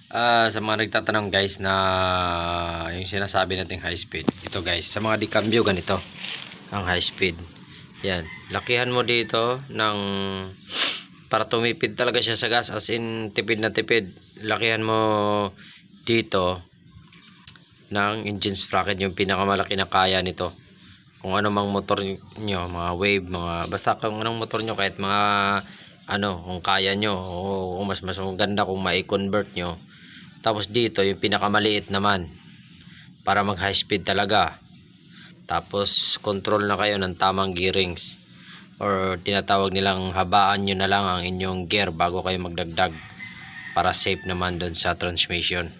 Sa mga nagtatanong guys na yung sinasabi nating high speed, ito guys, sa mga dikambyo ganito ang high speed. Yan, lakihan mo dito ng para tumipid talaga siya sa gas, as in tipid na tipid. Lakihan mo dito ng engine sprocket, yung pinakamalaki na kaya nito. Kung ano mang motor nyo, mga wave, mga basta kung anong motor nyo, kahit mga ano, kung kaya nyo o kung mas maganda kung mai-convert nyo. Tapos dito yung pinakamaliit naman para mag high speed talaga. Tapos control na kayo ng tamang gearings, or tinatawag nilang habaan nyo na lang ang inyong gear bago kayo magdagdag para safe naman doon sa transmission.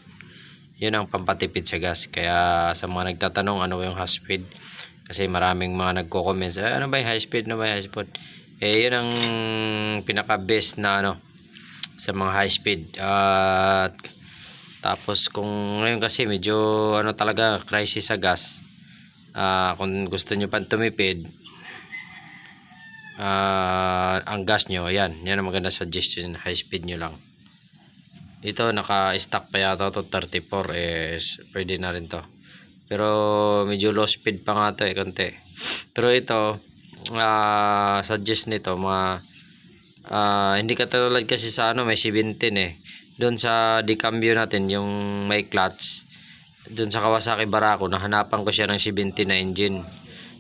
Yun ang pampatipid sa gas. Kaya sa mga nagtatanong ano yung high speed, kasi maraming mga nagko-comment ano ba yung high speed, ano ba yung high speed, yun ang pinaka best na ano sa mga high speed. At tapos kung ngayon kasi medyo ano talaga crisis sa gas, kung gusto nyo pang tumipid, ang gas nyo, yan ang maganda suggestion, high speed nyo lang. Ito naka-stock pa yata to 34, pwede na rin to, pero medyo low speed pa nga to konti. Pero ito suggest nito mga hindi katulad kasi sa ano may 17 doon sa decambio natin yung may clutch doon sa Kawasaki Barako, nahanapan ko siya ng 17 na engine,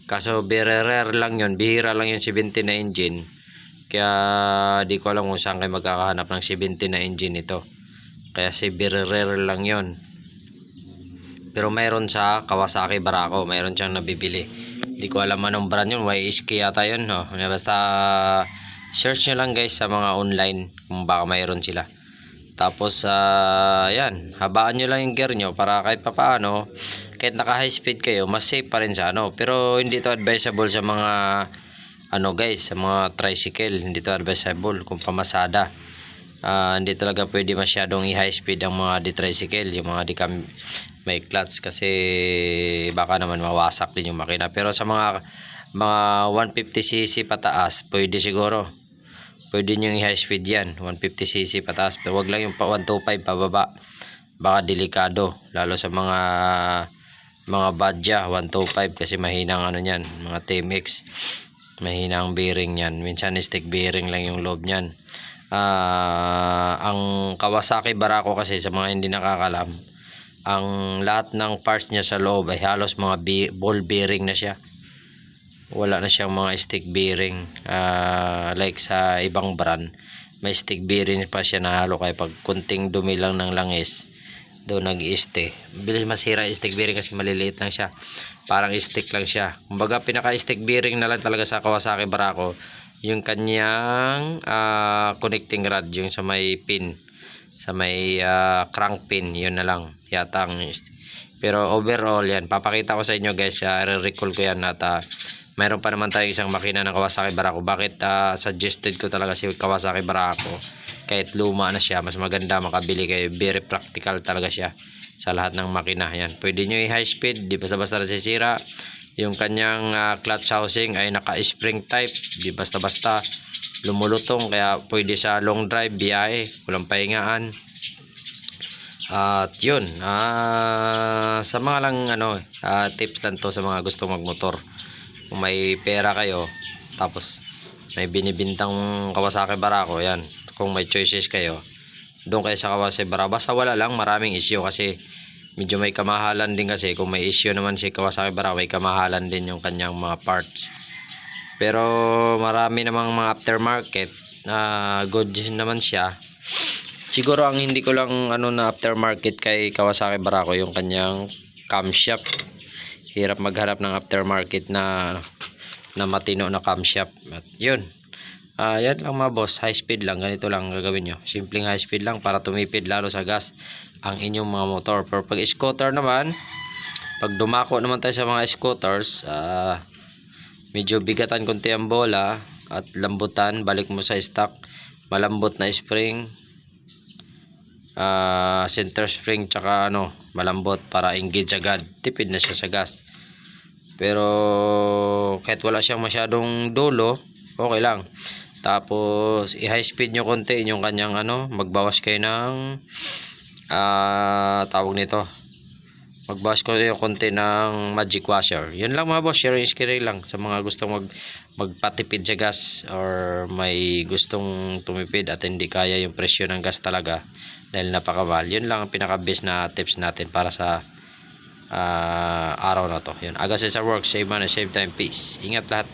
kaso very rare lang yun, bihira lang yung 17 na engine, kaya di ko alam kung saan kayo magkakahanap ng 17 na engine ito, kaya si very rare lang yun. Pero mayroon sa Kawasaki Barako, mayroon siyang nabibili, di ko alam anong brand yun, YSK yata yun, no? Basta search nyo lang guys sa mga online kung baka mayroon sila. Tapos yan, habaan nyo lang yung gear nyo para kahit papaano, kahit naka high speed kayo, mas safe pa rin sa ano. Pero hindi to advisable sa mga ano guys, sa mga tricycle, hindi to advisable kung pamasada. Hindi talaga pwede masyadong i-high speed ang mga di-tricycle, yung mga may clutch, kasi baka naman mawasak din yung makina. Pero sa mga 150cc pataas, pwede siguro. Pwede nyo i-high speed yan, 150cc pataas, pero wag lang yung 125 pababa, baka delikado, lalo sa mga badya 125, kasi mahinang ano yan, mga TMX, mahinang bearing yan, minsan stick bearing lang yung loob nyan. Ang Kawasaki Barako kasi, sa mga hindi nakakalam, ang lahat ng parts niya sa loob ay halos mga ball bearing na siya, wala na siyang mga stick bearing. Like sa ibang brand may stick bearing pa siya na halo, kaya pag kunting dumi lang ng langis doon nag-i-ste, bilis masira yung stick bearing kasi maliliit lang siya, parang stick lang siya. Kumbaga pinaka stick bearing na lang talaga sa Kawasaki Barako yung kanyang connecting rod, yung sa may pin, sa may crank pin, yun na lang yata ang pero overall yan, papakita ko sa inyo guys, recall ko yan. At mayroon pa naman tayong isang makina ng Kawasaki Barako. Bakit suggested ko talaga si Kawasaki Barako? Kahit luma na siya, mas maganda makabili kayo. Very practical talaga siya sa lahat ng makina. Yan, pwede nyo i-high speed, di basta-basta nasisira. Yung kanyang clutch housing ay naka-spring type, di basta-basta lumulutong, kaya pwede sa long drive, biyahe, walang pahingaan. At yun, sa mga lang tips lang to sa mga gusto magmotor. Kung may pera kayo, tapos may binibintang Kawasaki Barako, yan, kung may choices kayo, doon kayo sa Kawasaki Barako. Basta wala lang maraming issue, kasi medyo may kamahalan din, kasi kung may issue naman si Kawasaki Barako, may kamahalan din yung kanyang mga parts. Pero marami namang mga aftermarket na good naman siya. Siguro ang hindi ko lang na aftermarket kay Kawasaki Barako, yung kanyang camshaft. Hirap maghanap ng aftermarket na matino na camshaft. At yun, yan lang mga boss, high speed lang, ganito lang gagawin nyo, simpleng high speed lang para tumipid lalo sa gas ang inyong mga motor. Pero pag scooter naman, pag dumako naman tayo sa mga scooters, medyo bigatan konti ang bola at lambutan, balik mo sa stock, malambot na spring, center spring, tsaka malambot para engage agad, tipid na siya sa gas. Pero kahit wala siyang masyadong dulo, okay lang. Tapos i-high speed nyo konti yung kanyang magbawas kayo ng tawag nito, magbawas ko yung konti ng magic washer. Yun lang mga boss, sharing screen lang sa mga gustong magpatipid sa gas or may gustong tumipid at hindi kaya yung presyo ng gas talaga dahil napakamahal. Yun lang ang pinaka best na tips natin para sa araw na to. Yun, aga sa work, save money, save time, peace. Ingat lahat.